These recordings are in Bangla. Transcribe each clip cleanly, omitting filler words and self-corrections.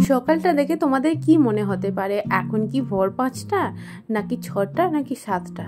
সকালটা দেখে তোমাদের কি মনে হতে পারে, এখন কি ভোর 5টা নাকি 6টা নাকি 7টা?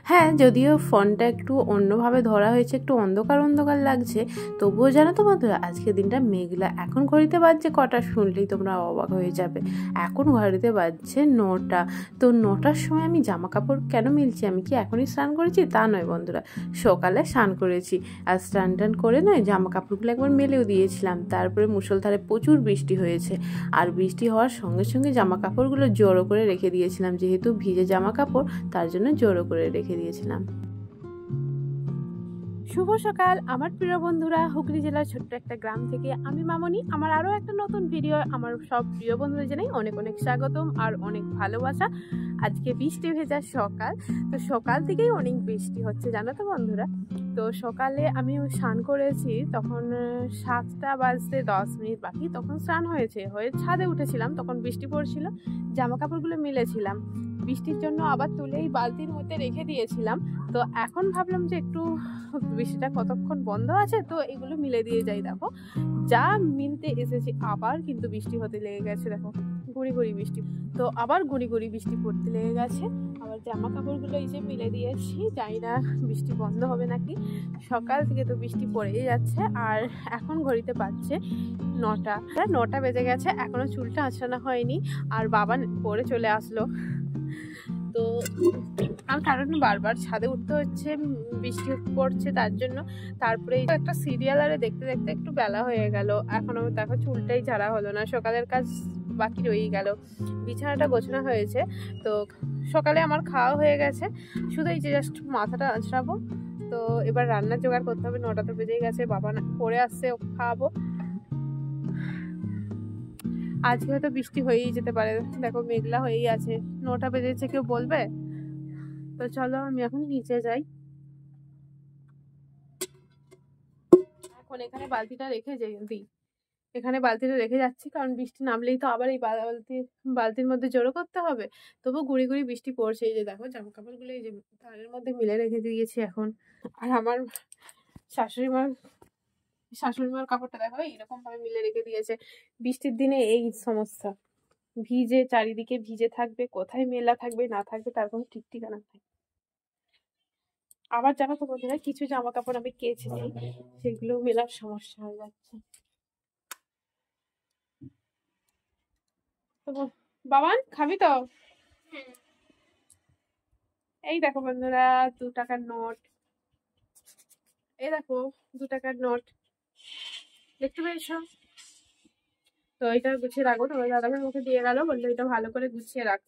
হ্যাঁ, যদিও ফোনটা একটু অন্যভাবে ধরা হয়েছে, একটু অন্ধকার অন্ধকার লাগছে, তবুও জানো তো বন্ধুরা আজকের দিনটা মেঘলা। এখন ঘড়িতে বাজছে কটা শুনলেই তোমরা অবাক হয়ে যাবে। এখন ঘড়িতে বাজছে 9টা। তো 9টার সময় আমি জামা কাপড় কেন মিলছি, আমি কি এখনই স্নান করেছি তা নয় বন্ধুরা, সকালে স্নান করেছি। আর স্নান টান করে নয় জামা কাপড়গুলো একবার মেলেও দিয়েছিলাম। তারপরে মুষলধারে প্রচুর বৃষ্টি হয়েছে, আর বৃষ্টি হওয়ার সঙ্গে সঙ্গে জামা কাপড়গুলো জড়ো করে রেখে দিয়েছিলাম, যেহেতু ভিজে জামা কাপড় তার জন্য জড়ো করে রেখে দিয়েছিলাম। শুভ সকাল আমার প্রিয় বন্ধুরা, হুগলি জেলার ছোট্ট একটা গ্রাম থেকে আমি মামনি। আমার আরও একটা নতুন ভিডিও আমার সব প্রিয় বন্ধুদের জানাই অনেক অনেক স্বাগতম আর অনেক ভালোবাসা। আজকে বৃষ্টি ভেজা সকাল, তো সকাল থেকেই অনেক বৃষ্টি হচ্ছে জানো তো বন্ধুরা। তো সকালে আমি স্নান করেছি, তখন 7টা বাজতে 10 মিনিট বাকি, তখন স্নান হয়ে ছাদে উঠেছিলাম, তখন বৃষ্টি পড়ছিল, জামা কাপড়গুলো মিলেছিলাম, বৃষ্টির জন্য আবার তুলেই বালতির মধ্যে রেখে দিয়েছিলাম। তো এখন ভাবলাম যে একটু বৃষ্টিটা কতক্ষণ বন্ধ আছে, তো এগুলো মিলে দিয়ে যাই। দেখো যা মিলতে এসেছি আবার কিন্তু বৃষ্টি হতে লেগে গেছে, দেখো গুড়ি গুড়ি বৃষ্টি। তো আবার গুড়ি গুড়ি বৃষ্টি পড়তে লেগে গেছে, আবার জামা কাপড়গুলো এই যে মিলে দিয়েছি, জানি না বৃষ্টি বন্ধ হবে নাকি। সকাল থেকে তো বৃষ্টি পড়েই যাচ্ছে, আর এখন ঘড়িতে বাজছে 9টা। 9টা বেজে গেছে, এখনো চুলটা আঁচড়ানো হয়নি, আর বাবা পরে চলে আসলো। তো আর কারণ বারবার ছাদে উঠতে হচ্ছে, বৃষ্টি পড়ছে তার জন্য। তারপরে একটা সিরিয়াল আরে দেখতে দেখতে একটু বেলা হয়ে গেল, এখনো দেখো চুলটাই ঝাড়া হলো না, সকালের কাজ বাকি রয়েই গেল। বিছানাটা গোছানো হয়েছে, তো সকালে আমার খাওয়া হয়ে গেছে, শুধু এই যে জাস্ট মাথাটা আঁচড়াবো। তো এবার রান্নার জোগাড় করতে হবে, 9টা তো বেজেই গেছে, বাবা পরে আসছে, ও খাওয়াবো। আজকে হয়তো বৃষ্টি হয়েই যেতে পারে, দেখো মেঘলা হয়েই আছে, 9টা বেজেছে কেউ বলবে? তো চলো আমি এখন নিচে যাই। এখন এখানে বালতিটা রেখে দিই, এখানে বালতিটা রেখে যাচ্ছি, কারণ বৃষ্টি নামলেই তো আবার এই বালতির মধ্যে জড়ো করতে হবে। তবু গুড়ি গুড়ি বৃষ্টি পড়ছে, এই যে দেখো জামা কাপড়গুলো এই যে তারের মধ্যে মিলে রেখে দিয়েছি এখন। আর আমার শাশুড়ি মার কাপড়টা দেখো এইরকম ভাবে মিলে রেখে দিয়েছে। বৃষ্টির দিনে এই সমস্যা, ভিজে চারিদিকে ভিজে থাকবে, কোথায় মেলা থাকবে না থাকবে তার কোনো ঠিক ঠিকানা নেই। আবার জানো তো বন্ধুরা, কিছু জামা কাপড় আমি কেচেছি, সেগুলো মেলার সমস্যা হয়ে যাচ্ছে। বাবান খাবি তো? এই দেখো বন্ধুরা 2 টাকার নোট, এই দেখো 2 টাকার নোট, দেখতে পেয়েছো? তো এটা গুছিয়ে রাখবো, তোমার দাদাভাই মুখে দিয়ে গেল, বললো এটা ভালো করে গুছিয়ে রাখ।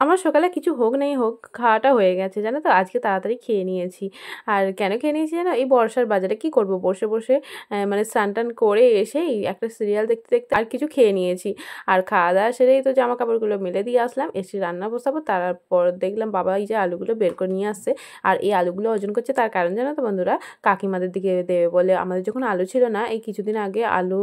আমার সকালে কিছু হোক নেই হোক খাওয়াটা হয়ে গেছে জানো তো, আজকে তাড়াতাড়ি খেয়ে নিয়েছি। আর কেন খেয়ে নিয়েছি জানো, এই বর্ষার বাজারে কি করব, বসে বসে মানে স্নান টান করে এসেই একটা সিরিয়াল দেখতে দেখতে আর কিছু খেয়ে নিয়েছি। আর খাওয়া দাওয়া সেরেই তো জামা কাপড়গুলো মেলে দিয়ে আসলাম, এসে রান্না বসাবো। তারপর দেখলাম বাবা এই যে আলুগুলো বের করে নিয়ে আসছে, আর এই আলুগুলো ওজন করছে, তার কারণ জানো তো বন্ধুরা, কাকিমাদের দিকে দেবে বলে। আমাদের যখন আলু ছিল না, এই কিছুদিন আগে আলু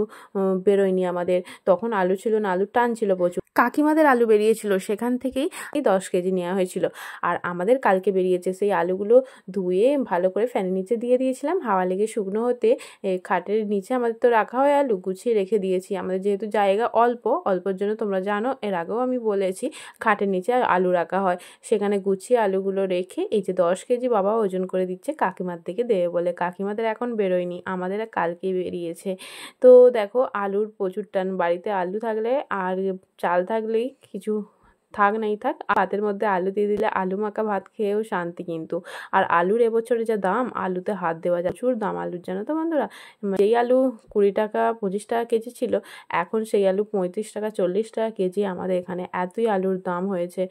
বেরোয়নি আমাদের, তখন আলু ছিল না, আলুর টান ছিল প্রচুর, কাকিমাদের আলু বেরিয়েছিল, সেখান থেকেই 10 কেজি নেওয়া হয়েছিল। আর আমাদের কালকে বেরিয়েছে, সেই আলুগুলো ধুয়ে ভালো করে ফ্যানের নিচে দিয়ে দিয়েছিলাম, হাওয়া লেগে শুকনো হতে। খাটের নিচে আমাদের তো রাখা হয়, আলু গুছিয়ে রেখে দিয়েছি। আমাদের যেহেতু জায়গা অল্পর জন্য তোমরা জানো, এর আগেও আমি বলেছি, খাটের নিচে আলু রাখা হয়, সেখানে গুছিয়ে আলুগুলো রেখে এই যে 10 কেজি বাবা ওজন করে দিচ্ছে কাকিমার দিকে দেবে বলে। কাকিমাদের এখন বেরোয়নি, আমাদের কালকেই বেরিয়েছে। তো দেখো আলুর প্রচুর টান, বাড়িতে আলু থাকলে আর চাল থাকলেই কিছু থাক নাই থাক, ভাতের মধ্যে আলু দিয়ে দিলে আলু মাখা ভাত খেয়েও শান্তি কিন্তু। আর আলুর এবছরে যা দাম, আলুতে হাত দেওয়া যায়, প্রচুর দাম আলুর, জানো তো বন্ধুরা। যেই আলু 20 টাকা 25 টাকা কেজি ছিল, এখন সেই আলু 35 টাকা 40 টাকা কেজি আমাদের এখানে, এতই আলুর দাম হয়েছে।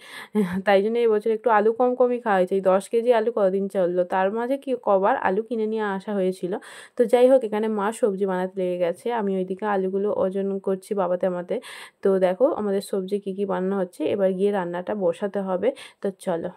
তাই জন্য এবছর একটু আলু কমই খাওয়া হয়েছে। এই 10 কেজি আলু কতদিন চললো, তার মাঝে কি কবার আলু কিনে নিয়ে আসা হয়েছিল। তো যাই হোক, এখানে মা সবজি বানাতে লেগে গেছে, আমি ওইদিকে আলুগুলো ওজন করছি বাবাতে আমাতে। তো দেখো আমাদের সবজি কি বানানো হচ্ছে, এবার গিয়ে রান্নাটা বসাতে হবে। তো চলো,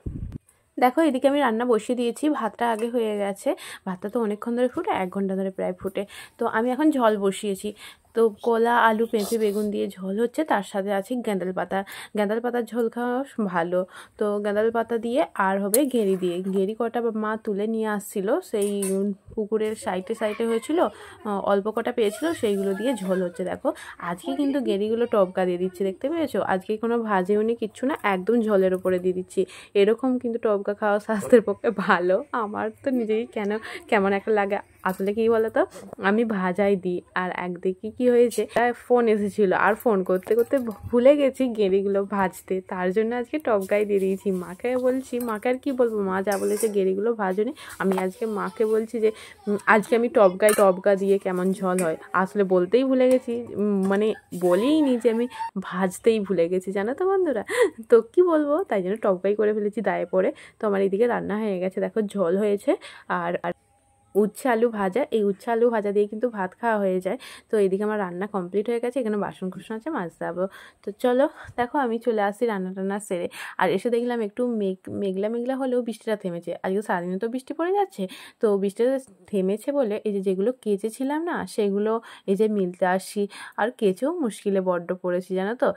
দেখো এদিকে আমি রান্না বসিয়ে দিয়েছি, ভাতটা আগে হয়ে গেছে। ভাতটা তো অনেকক্ষণ ধরে ফুটে, 1 ঘন্টা ধরে প্রায় ফুটে। তো আমি এখন ঝোল বসিয়েছি। তো কলা আলু পেঁপে বেগুন দিয়ে ঝোল হচ্ছে, তার সাথে আছে গ্যাঁদাল পাতা। গ্যাঁদাল পাতার ঝোল খাওয়া ভালো। তো গ্যাঁদাল পাতা দিয়ে আর হবে গেঁড়ি দিয়ে। গেঁড়ি কটা মা তুলে নিয়ে আসছিল, সেই পুকুরের সাইডে হয়েছিল, অল্প কটা পেয়েছিল, সেইগুলো দিয়ে ঝোল হচ্ছে। দেখো আজকে কিন্তু গেঁড়িগুলো টপকা দিয়ে দিচ্ছি, দেখতে পেয়েছো? আজকে কোনো ভাজেও নি, কিচ্ছু না, একদম ঝোলের উপরে দিয়ে দিচ্ছি। এরকম কিন্তু টপকা খাওয়া স্বাস্থ্যের পক্ষে ভালো। আমার তো নিজেই কেমন একটা লাগে। আসলে কি বলতো, আমি ভাজাই দিই। আর একদিকে কি হয়েছে, ফোন এসেছিল, আর ফোন করতে করতে ভুলে গেছি গেঁড়িগুলো ভাজতে, তার জন্য আজকে টপকাই দিয়ে দিয়েছি। মাকে বলছি, মাকে আর কি বলবো, মা যা বলেছে গেঁড়িগুলো ভাজুনি, আমি আজকে মাকে বলছি যে আজকে আমি টপকা দিয়ে কেমন ঝোল হয়। আসলে বলতেই ভুলে গেছি, মানে বলেই নি যে আমি ভাজতেই ভুলে গেছি, জানো তো বন্ধুরা। তো কি বলবো, তাই জন্য টপকাই করে ফেলেছি দায়ে পড়ে। তো আমার এইদিকে রান্না হয়ে গেছে, দেখো ঝোল হয়েছে। আর উচ্ছে আলু ভাজা, এই উচ্ছে আলু ভাজা দিয়ে কিন্তু ভাত খাওয়া হয়ে যায়। তো এইদিকে আমার রান্না কমপ্লিট হয়ে গেছে, এখানে বাসন কুসন আছে, মাজতে যাবো। তো চলো, দেখো আমি চলে আসছি রান্না সেরে। আর এসে দেখলাম একটু মেঘলা হলেও বৃষ্টিটা থেমেছে। আজকে সারাদিনে তো বৃষ্টি পড়ে যাচ্ছে। তো বৃষ্টিটা থেমেছে বলে এই যেগুলো কেচেছিলাম না, সেগুলো এই যে মিলতে আসছি। আর কেচেও মুশকিলে বড্ড পড়েছি, জানো তো।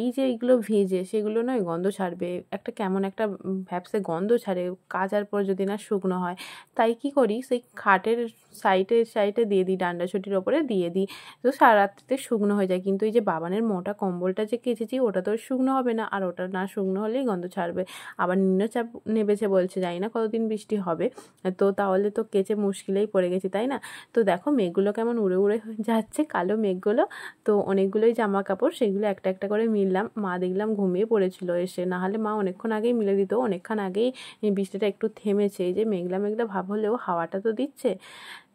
এই যে এইগুলো ভিজে, সেগুলো নয় গন্ধ ছাড়বে, একটা কেমন একটা ভ্যাপসে গন্ধ ছাড়ে কাচার পর যদি না শুকনো হয়। তাই কি করি, সেই খাটের সাইডে দিয়ে দিই, ডান্ডা ছুটির ওপরে দিয়ে দিই। তো সারা রাত্রিতে শুকনো হয়ে যায়। কিন্তু এই যে বাবানের মোটা কম্বলটা যে কেচেছি, ওটা তো শুকনো হবে না, আর ওটা না শুকনো হলেই গন্ধ ছাড়বে। আবার নিম্নচাপ নেমেছে বলছে, জানি না কতদিন বৃষ্টি হবে। তো তাহলে তো কেচে মুশকিলেই পড়ে গেছি, তাই না। তো দেখো মেঘগুলো কেমন উড়ে যাচ্ছে, কালো মেঘগুলো। তো অনেকগুলোই জামা কাপড়, সেগুলো একটা একটা করে মিললাম। মা দেখলাম ঘুমিয়ে পড়েছিল এসে, নাহলে মা অনেকক্ষণ আগেই মিলে দিত। অনেকক্ষণ আগেই বৃষ্টিটা একটু থেমেছে, এই যে মেঘলা ভাব হলেও হাওয়াটা তো দিচ্ছে।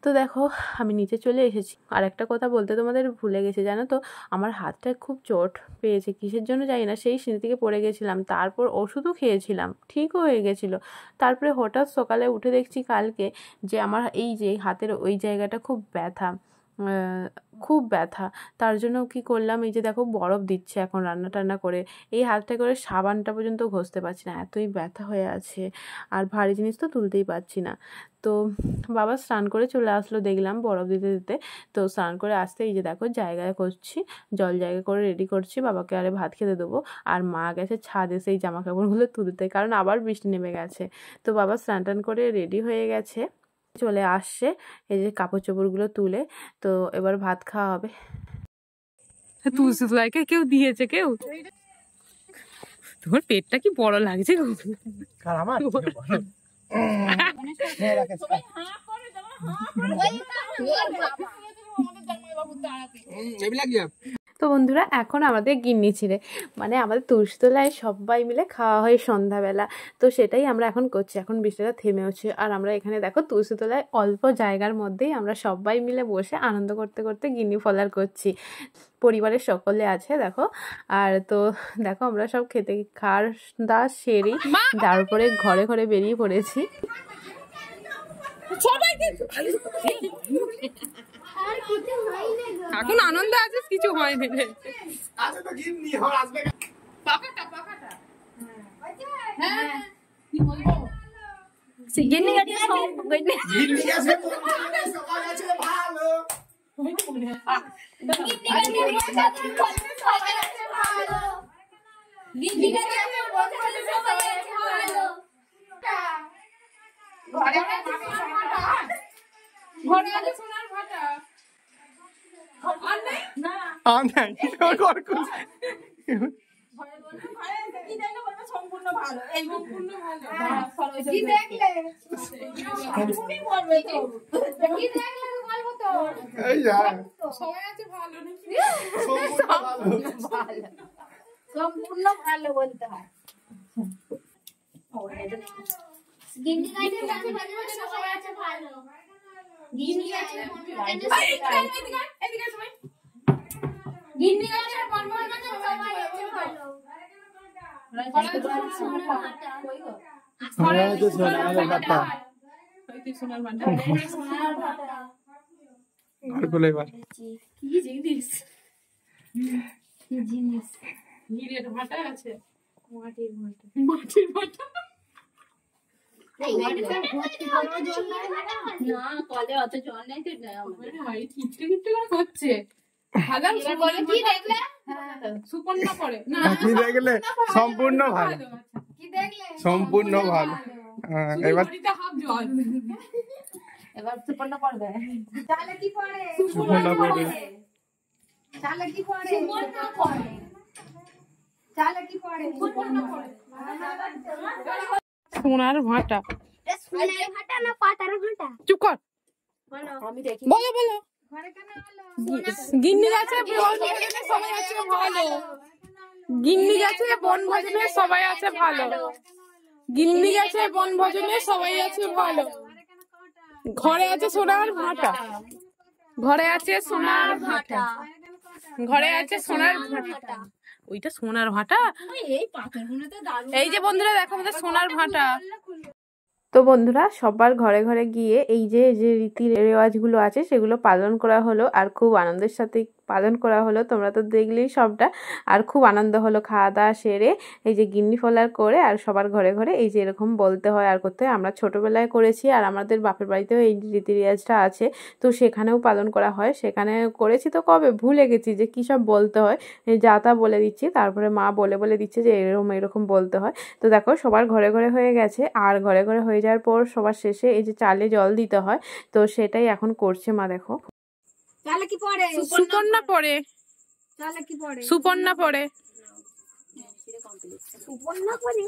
তো দেখো আমি নিচে চলে এসেছি। আর একটা কথা বলতে তোমাদের ভুলে গেছি, জানো তো, আমার হাতটা খুব চোট পেয়েছে, কিসের জন্য জানি না। সেই সিঁড়ি থেকে পড়ে গেছিলাম, তারপর ওষুধও খেয়েছিলাম, ঠিকও হয়ে গেছিলো। তারপরে হঠাৎ সকালে উঠে দেখছি কালকে যে আমার এই যে হাতের ওই জায়গাটা খুব ব্যথা। তার জন্য কি করলাম, এই যে দেখো বরফ দিচ্ছে এখন রান্না টান্না করে, এই হাতটা করে সাবানটা পর্যন্ত ঘষতে পারছি না, এতই ব্যথা হয়ে আছে। আর ভারী জিনিস তো তুলতেই পারছি না। তো বাবা স্নান করে চলে আসলো, দেখলাম বরফ দিতে। তো স্নান করে আসতে এই যে দেখো জায়গায় করছি, জল জায়গা করে রেডি করছি, বাবাকে আরে ভাত খেতে দেবো। আর মা গেছে ছাদে সেই জামা কাপড়গুলো তুলতে, কারণ আবার বৃষ্টি নেমে গেছে। তো বাবা স্নান টান করে রেডি হয়ে গেছে, চলে আসছে। এই যে কাপড় চোপড়গুলো তুলে, তো এবার ভাত খাওয়া হবে। তুলসী তোলাইকে কেউ দিয়েছে, কেউ? তোমার পেটটা কি বড় লাগছে গো। তো বন্ধুরা, এখন আমাদের গিন্নি ছিঁড়ে, মানে আমাদের তুলসীতলায় সবাই মিলে খাওয়া হয় সন্ধ্যাবেলা। তো সেটাই আমরা এখন করছি। এখন বৃষ্টিটা থেমেওছে, আর আমরা এখানে দেখো তুলসীতলায় অল্প জায়গার মধ্যেই আমরা সবাই মিলে বসে আনন্দ করতে করতে গিন্নি ফলার করছি। পরিবারের সকলে আছে দেখো। আর তো দেখো আমরা সব খাওয়ার দাওয়া সেরি, তারপরে ঘরে বেরিয়ে পড়েছি। এখন আনন্দ আছে, কিছু হয়নি। ঘরে আছে সোনার ভাটা, সম্পূর্ণ ভালো, এই সম্পূর্ণ ভালো। কি দেখলে তুমি বলবে তো, কি দেখলে বলবো তো, এই যা সবাই আছে ভালো নাকি, সম্পূর্ণ ভালো। সম্পূর্ণ ভালো বলতে হয়। গিন্নি গাছের কাছে সবাই আছে ভালো। গিন্নি গাছের গিন্নি গাছের বনভোজনে সবাই আছে ভালো। সম্পূর্ণ ভালো, সম্পূর্ণ ভালো। এবার সুপর্ণ পড়বে। তাহলে কি পড়ে? সুপর্ণ পড়ে। তাহলে কি পড়ে? সুপর্ণ পড়ে। তাহলে কি পড়ে? সুপর্ণ পড়ে। সোনার ভাটা। সোনার ভাটা না পাতার ভাটা? চুপ কর। বলো, আমি দেখি। বলো বলো। ঘরে কেন হলো? গিন্নি গাছে বনভোজনে সবাই আছে ভালো। গিন্নি গাছে বনভোজনে সবাই আছে ভালো। গিন্নি গাছে বনভোজনে সবাই আছে ভালো। ঘরে আছে সোনার ভাটা। ঘরে আছে সোনার ভাটা। ঘরে আছে সোনার ভাটা। ওইটা সোনার ভাটা। এই যে বন্ধুরা দেখো আমাদের সোনার ভাটা। তো বন্ধুরা সবার ঘরে ঘরে গিয়ে এই যে যে রীতি রেওয়াজগুলো আছে সেগুলো পালন করা হলো, আর খুব আনন্দের সাথে পালন করা হলো। তোমরা তো দেখলেই সবটা, আর খুব আনন্দ হলো। খাওয়া দাওয়া সেরে এই যে গিন্নি ফলার করে আর সবার ঘরে ঘরে এই যে এরকম বলতে হয় আর করতে হয়। আমরা ছোটোবেলায় করেছি, আর আমাদের বাপের বাড়িতেও এই রীতি রেওয়াজটা আছে, তো সেখানেও পালন করা হয়। সেখানে করেছি তো কবে ভুলে গেছি যে কী সব বলতে হয়, যা তা বলে দিচ্ছি। তারপরে মা বলে বলে দিচ্ছে যে এরকম এরকম বলতে হয়। তো দেখো সবার ঘরে ঘরে হয়ে গেছে, আর ঘরে ঘরে হয়ে যাওয়ার পর সবার শেষে এই যে চালে জল দিতে হয়, তো সেটাই এখন করছে মা। দেখো তাহলে কি পড়ে? সুপর্ণা পড়ে। তাহলে কি পড়ে? সুপর্ণা পড়ে। সুপর্ণা পড়ে।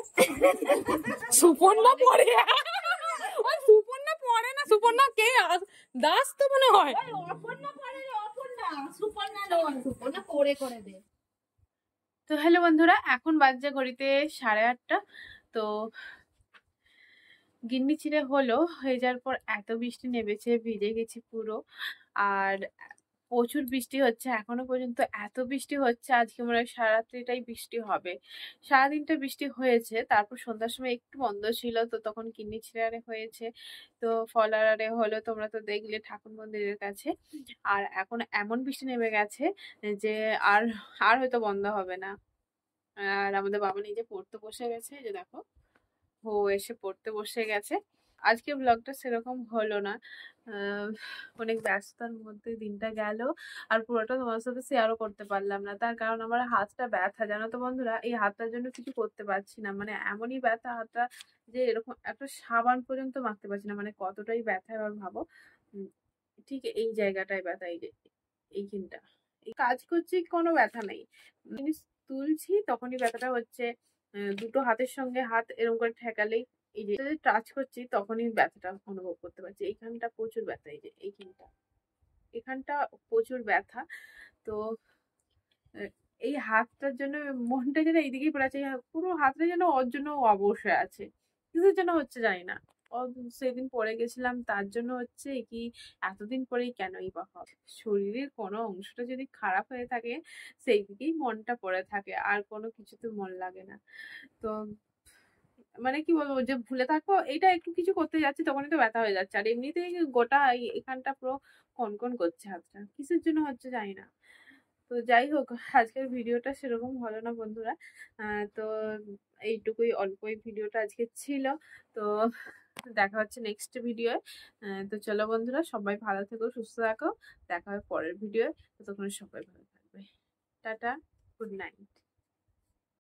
সুপর্ণা পড়ে। ওই সুপর্ণা পড়ে না, সুপর্ণা কে? দাস তো মনে হয়। অপর্ণা পড়ে রে, অপর্ণা। সুপর্ণা নয়, সুপর্ণা পড়ে করে দে। তো হ্যালো বন্ধুরা, এখন বাজছে ঘড়িতে 8:30। তো গিন্নি চিড়ে হলো, হয়ে যাওয়ার পর এত বৃষ্টি নেমেছে, ভিজে গেছি পুরো। আর প্রচুর বৃষ্টি হচ্ছে এখনো পর্যন্ত, এত বৃষ্টি হচ্ছে আজকে মনে হয় সারারাত্রিটাই বৃষ্টি হবে। সারাদিনটা বৃষ্টি হয়েছে, তারপর সন্ধ্যার সময় একটু বন্ধ ছিল, তো তখন গিন্নি চিড়ে আরে হয়েছে, তো ফল আরে হলো, তোমরা তো দেখলে ঠাকুর মন্দিরের কাছে। আর এখন এমন বৃষ্টি নেমে গেছে যে আর আর হয়তো বন্ধ হবে না। আর আমাদের বাবা নিজে পড়তে বসে গেছে, যে দেখো ও এসে পড়তে বসে গেছে। আজকে ব্লগটা সেরকম হলো না, অনেক ব্যস্ততার মধ্যে দিনটা গেল, আর পুরোটা তোমার সাথে শেয়ারও করতে পারলাম না। তার কারণ আমার হাতটা ব্যথা, জানো তো বন্ধুরা, এই হাতটার জন্য কিছু করতে পারছি না। মানে এমনই ব্যথা হাতটা যে এরকম একটা সাবান পর্যন্ত মাখতে পারছি না, মানে কতটাই ব্যথা। এবার ভাবো, ঠিক এই জায়গাটায় ব্যথা, এই যে এইখানটা। এই কাজ করছি কোনো ব্যথা নেই, জিনিস তুলছি তখনই ব্যথাটা হচ্ছে। দুটো হাতের সঙ্গে হাত এরকম করে ঠেকালেই, এই যে টাচ করছি তখনই ব্যথাটা অনুভব করতে পারছি। এইখানটা প্রচুর ব্যথা, এই যে এইখানটা, এখানটা প্রচুর ব্যথা। তো এই হাতটার জন্য মনটা যেন এইদিকেই পড়ে আছে, পুরো হাতটা যেন ওর জন্য অবশ্যই আছে, কিছুর জন্য হচ্ছে জানি না। সেদিন পড়ে গেছিলাম তার জন্য হচ্ছে কি, এতদিন পরেই কেনই বা হবে। শরীরের কোনো অংশটা যদি খারাপ হয়ে থাকে সেই দিকেই মনটা পড়ে থাকে, আর কোনো কিছুতে মন লাগে না। তো মানে কি বলবো, যে ভুলে থাকবো এটা একটু কিছু করতে যাচ্ছি তখনই তো ব্যথা হয়ে যাচ্ছে, আর এমনিতেই গোটা এখানটা পুরো কনকন করছে হাতটা, কিসের জন্য হচ্ছে জানি না। তো যাই হোক, আজকের ভিডিওটা সেরকম হলো না বন্ধুরা। তো এইটুকুই অল্পই ভিডিওটা আজকে ছিল। তো দেখা হচ্ছে নেক্সট ভিডিও। তো চলো বন্ধুরা, সবাই ভালো থেকো, সুস্থ থাকো। দেখা হয় পরের ভিডিও। ততক্ষণ সবাই ভালো থাকবে। Tata, good night.